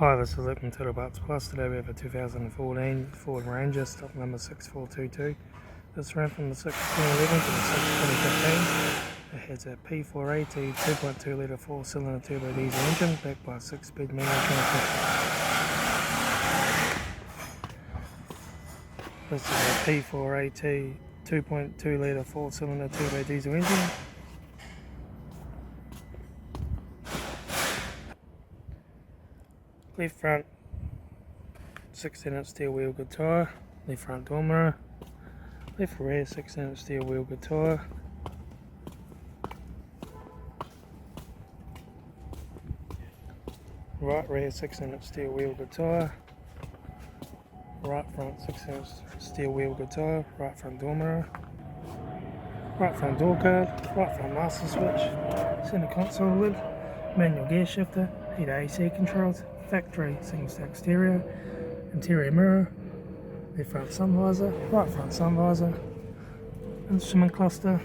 Hi, this is Litre Plus. Today we have a 2014 Ford Ranger, stock number 6422. This ran from the 6 2011 to the 6 2015. It has a P480 2.2 litre 4-cylinder turbo diesel engine backed by a 6-speed manual transmission. This is a P480 2.2 litre 4-cylinder turbo diesel engine. Left front 16-inch steel wheel good tyre, left front door mirror, left rear 16-inch steel wheel good tyre, right rear 16-inch steel wheel good tyre, right front 16-inch steel wheel good tyre, right front door mirror, right front door guard, right front master switch, centre console lid, manual gear shifter, heater AC controls, factory single stack stereo, interior mirror, left front sun visor, right front sun visor, instrument cluster,